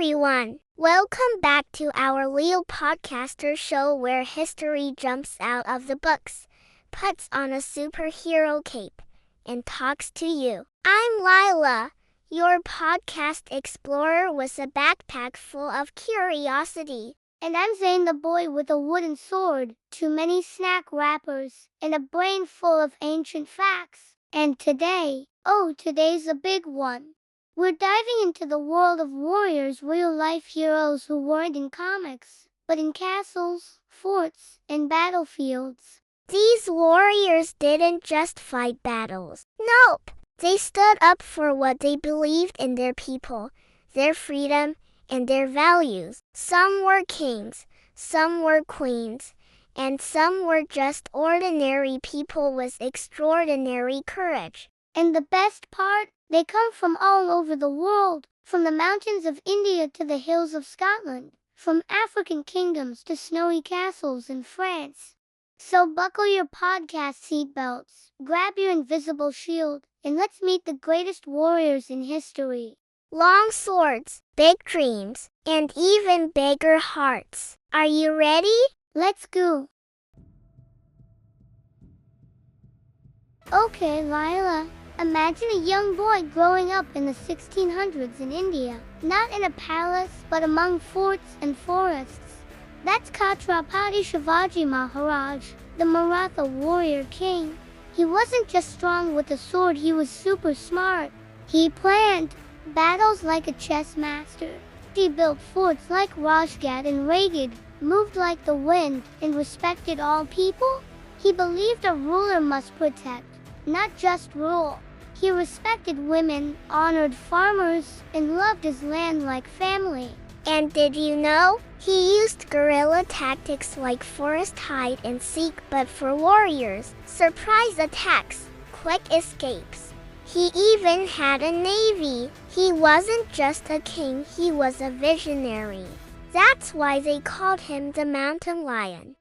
everyone! Welcome back to our Lil Podcaster Show where history jumps out of the books, puts on a superhero cape, and talks to you. I'm Lila, your podcast explorer with a backpack full of curiosity. And I'm Zane, the boy with a wooden sword, too many snack wrappers, and a brain full of ancient facts. And today's a big one. We're diving into the world of warriors, real-life heroes who weren't in comics, but in castles, forts, and battlefields. These warriors didn't just fight battles. Nope! They stood up for what they believed in their people, their freedom, and their values. Some were kings, some were queens, and some were just ordinary people with extraordinary courage. And the best part? They come from all over the world, from the mountains of India to the hills of Scotland, from African kingdoms to snowy castles in France. So buckle your podcast seatbelts, grab your invisible shield, and let's meet the greatest warriors in history. Long swords, big dreams, and even bigger hearts. Are you ready? Let's go. Okay, Lila. Imagine a young boy growing up in the 1600s in India, not in a palace, but among forts and forests. That's Chhatrapati Shivaji Maharaj, the Maratha warrior king. He wasn't just strong with a sword, he was super smart. He planned battles like a chess master. He built forts like Rajghat and Raigad, moved like the wind, and respected all people. He believed a ruler must protect, not just rule. He respected women, honored farmers, and loved his land like family. And did you know? He used guerrilla tactics like forest hide and seek, but for warriors, surprise attacks, quick escapes. He even had a navy. He wasn't just a king, he was a visionary. That's why they called him the Mountain Lion.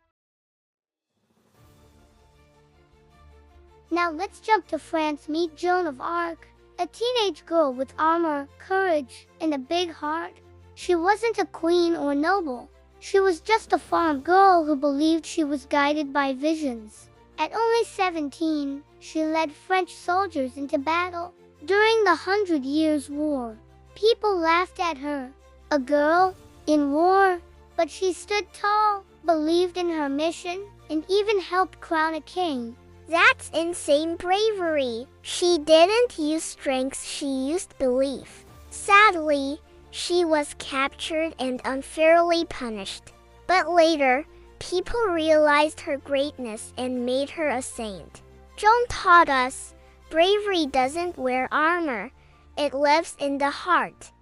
Now let's jump to France. Meet Joan of Arc, a teenage girl with armor, courage, and a big heart. She wasn't a queen or noble. She was just a farm girl who believed she was guided by visions. At only 17, she led French soldiers into battle. During the 100 Years' War, people laughed at her. A girl in war, but she stood tall, believed in her mission, and even helped crown a king. That's insane bravery. She didn't use strength, she used belief. Sadly, she was captured and unfairly punished. But later, people realized her greatness and made her a saint. Joan taught us, bravery doesn't wear armor, it lives in the heart.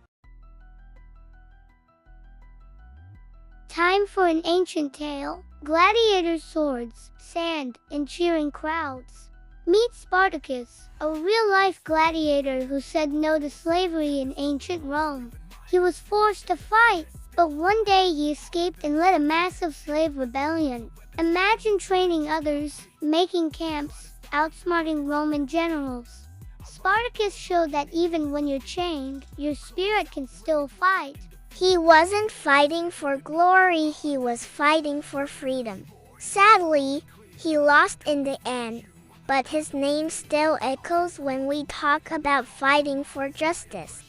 Time for an ancient tale. Gladiators, swords, sand, and cheering crowds. Meet Spartacus, a real-life gladiator who said no to slavery in ancient Rome. He was forced to fight, but one day he escaped and led a massive slave rebellion. Imagine training others, making camps, outsmarting Roman generals. Spartacus showed that even when you're chained, your spirit can still fight. He wasn't fighting for glory, he was fighting for freedom. Sadly, he lost in the end, but his name still echoes when we talk about fighting for justice.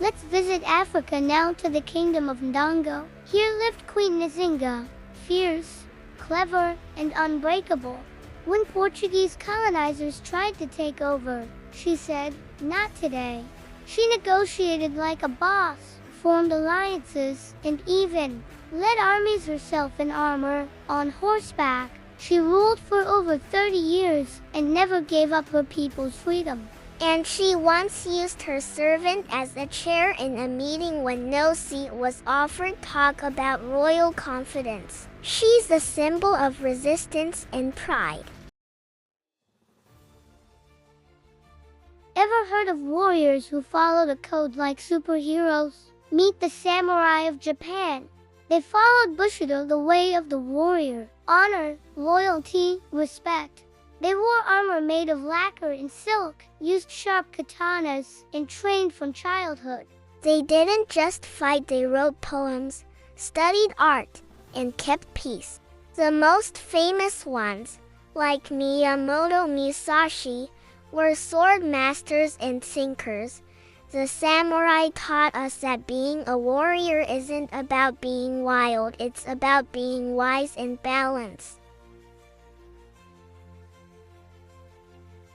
Let's visit Africa now to the kingdom of Ndongo. Here lived Queen Nzinga, fierce, clever, and unbreakable. When Portuguese colonizers tried to take over, she said, "Not today." She negotiated like a boss, formed alliances, and even led armies herself in armor, on horseback. She ruled for over 30 years and never gave up her people's freedom. And she once used her servant as a chair in a meeting when no seat was offered. Talk about royal confidence. She's a symbol of resistance and pride. Ever heard of warriors who followed a code like superheroes? Meet the samurai of Japan. They followed Bushido, the way of the warrior. Honor, loyalty, respect. They wore armor made of lacquer and silk, used sharp katanas, and trained from childhood. They didn't just fight, they wrote poems, studied art, and kept peace. The most famous ones, like Miyamoto Musashi, were sword masters and thinkers. The samurai taught us that being a warrior isn't about being wild, it's about being wise and balanced.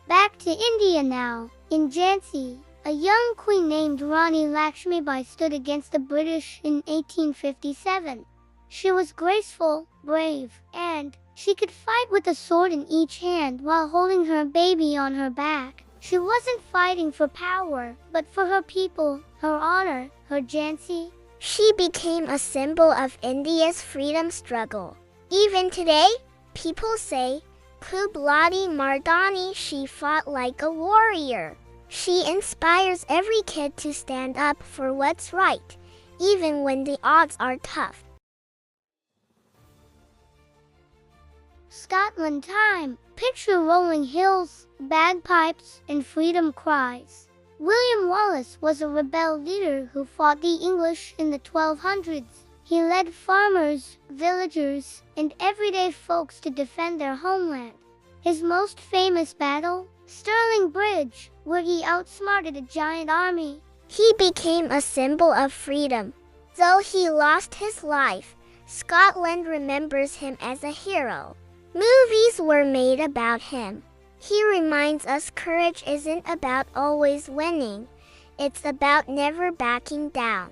Back to India now. In Jhansi, a young queen named Rani Lakshmibai stood against the British in 1857. She was graceful, brave, and she could fight with a sword in each hand while holding her baby on her back. She wasn't fighting for power, but for her people, her honor, her Jhansi. She became a symbol of India's freedom struggle. Even today, people say, Kublai Mardani, she fought like a warrior. She inspires every kid to stand up for what's right, even when the odds are tough. Scotland time. Picture rolling hills, bagpipes, and freedom cries. William Wallace was a rebel leader who fought the English in the 1200s. He led farmers, villagers, and everyday folks to defend their homeland. His most famous battle, Stirling Bridge, where he outsmarted a giant army. He became a symbol of freedom. Though he lost his life, Scotland remembers him as a hero. Movies were made about him. He reminds us courage isn't about always winning. It's about never backing down.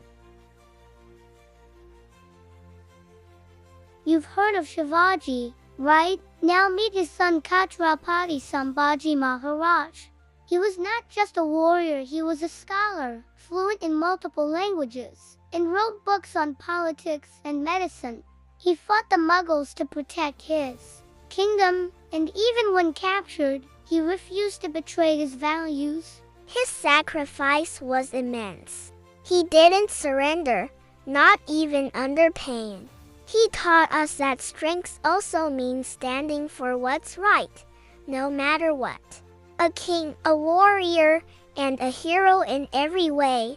You've heard of Shivaji, right? Now meet his son Chhatrapati Sambhaji Maharaj. He was not just a warrior, he was a scholar, fluent in multiple languages, and wrote books on politics and medicine. He fought the Mongols to protect his kingdom, and even when captured, he refused to betray his values. His sacrifice was immense. He didn't surrender, not even under pain. He taught us that strength also means standing for what's right, no matter what. A king, a warrior, and a hero in every way.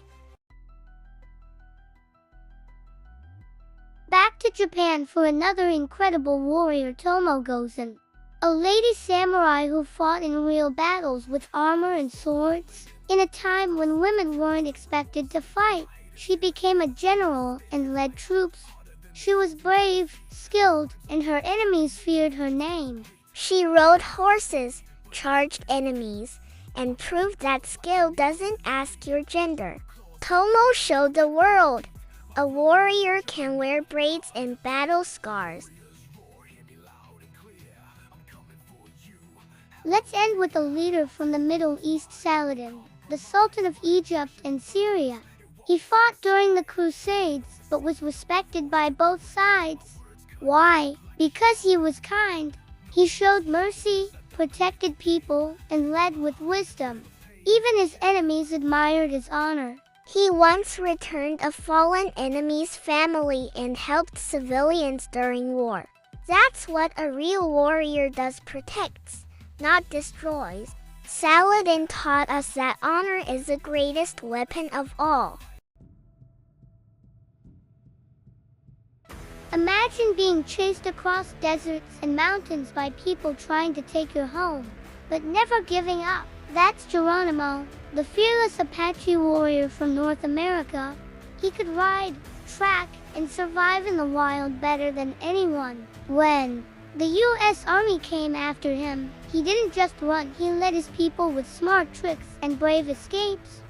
Back to Japan for another incredible warrior, Tomogozen, a lady samurai who fought in real battles with armor and swords. In a time when women weren't expected to fight, she became a general and led troops. She was brave, skilled, and her enemies feared her name. She rode horses, charged enemies, and proved that skill doesn't ask your gender. Tomo showed the world. A warrior can wear braids and battle scars. Let's end with a leader from the Middle East, Saladin, the Sultan of Egypt and Syria. He fought during the Crusades, but was respected by both sides. Why? Because he was kind. He showed mercy, protected people, and led with wisdom. Even his enemies admired his honor. He once returned a fallen enemy's family and helped civilians during war. That's what a real warrior does, protects, not destroys. Saladin taught us that honor is the greatest weapon of all. Imagine being chased across deserts and mountains by people trying to take your home, but never giving up. That's Geronimo, the fearless Apache warrior from North America. He could ride, track, and survive in the wild better than anyone. When the U.S. Army came after him, he didn't just run, he led his people with smart tricks and brave escapes.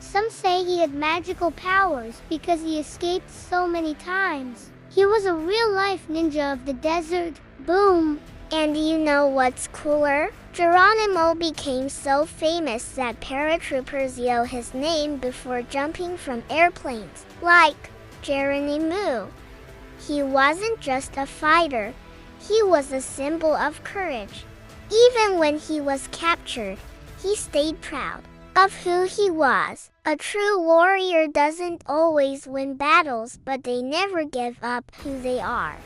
Some say he had magical powers because he escaped so many times. He was a real-life ninja of the desert. Boom! And you know what's cooler? Geronimo became so famous that paratroopers yell his name before jumping from airplanes, like Geronimo. He wasn't just a fighter, he was a symbol of courage. Even when he was captured, he stayed proud of who he was. A true warrior doesn't always win battles, but they never give up who they are.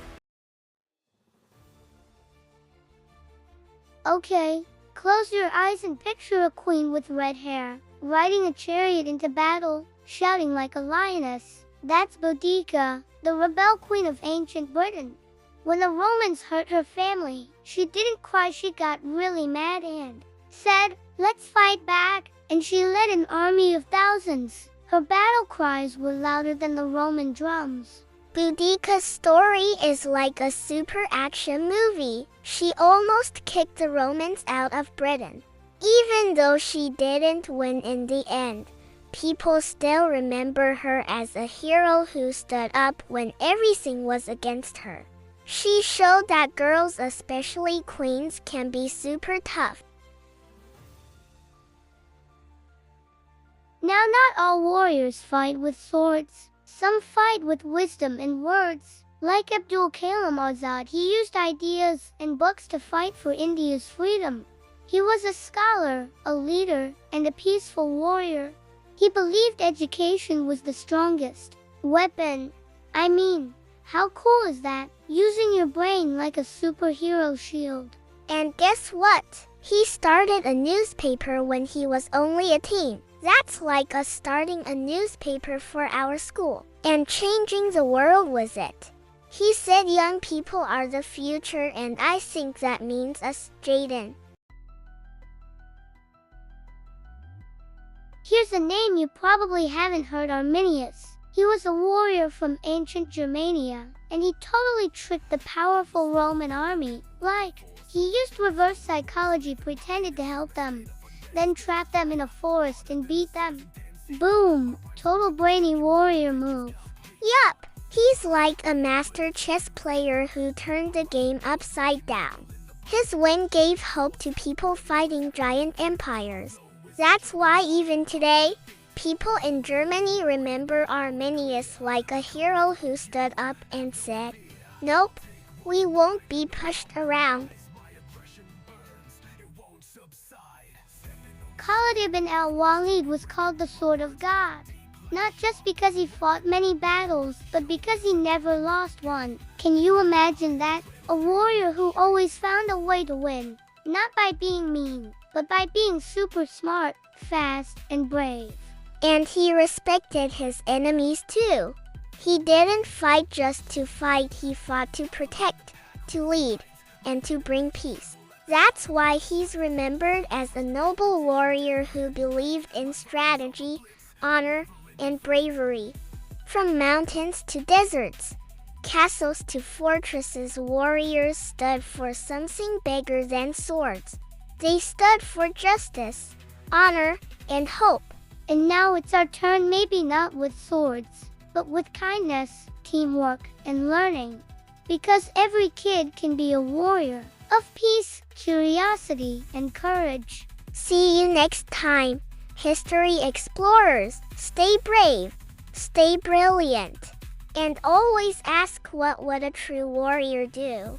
Okay, close your eyes and picture a queen with red hair, riding a chariot into battle, shouting like a lioness. That's Boudica, the rebel queen of ancient Britain. When the Romans hurt her family, she didn't cry, she got really mad and said, "Let's fight back," and she led an army of thousands. Her battle cries were louder than the Roman drums. Boudica's story is like a super action movie. She almost kicked the Romans out of Britain. Even though she didn't win in the end, people still remember her as a hero who stood up when everything was against her. She showed that girls, especially queens, can be super tough. Now, not all warriors fight with swords. Some fight with wisdom and words. Like Abdul Kalam Azad, he used ideas and books to fight for India's freedom. He was a scholar, a leader, and a peaceful warrior. He believed education was the strongest weapon. I mean, how cool is that? Using your brain like a superhero shield. And guess what? He started a newspaper when he was only a teen. That's like us starting a newspaper for our school. And changing the world with it. He said young people are the future, and I think that means us, Jaden. Here's a name you probably haven't heard: Arminius. He was a warrior from ancient Germania, and he totally tricked the powerful Roman army. He used reverse psychology, pretended to help them, then trapped them in a forest and beat them. Boom! Total brainy warrior move. Yup, he's like a master chess player who turned the game upside down. His win gave hope to people fighting giant empires. That's why even today, people in Germany remember Arminius like a hero who stood up and said, "Nope, we won't be pushed around." Khalid ibn al-Walid was called the Sword of God, not just because he fought many battles, but because he never lost one. Can you imagine that? A warrior who always found a way to win, not by being mean, but by being super smart, fast, and brave. And he respected his enemies too. He didn't fight just to fight, he fought to protect, to lead, and to bring peace. That's why he's remembered as a noble warrior who believed in strategy, honor, and bravery. From mountains to deserts, castles to fortresses, warriors stood for something bigger than swords. They stood for justice, honor, and hope. And now it's our turn, maybe not with swords, but with kindness, teamwork, and learning. Because every kid can be a warrior of peace, curiosity, and courage. See you next time, History Explorers. Stay brave, stay brilliant, and always ask, what would a true warrior do?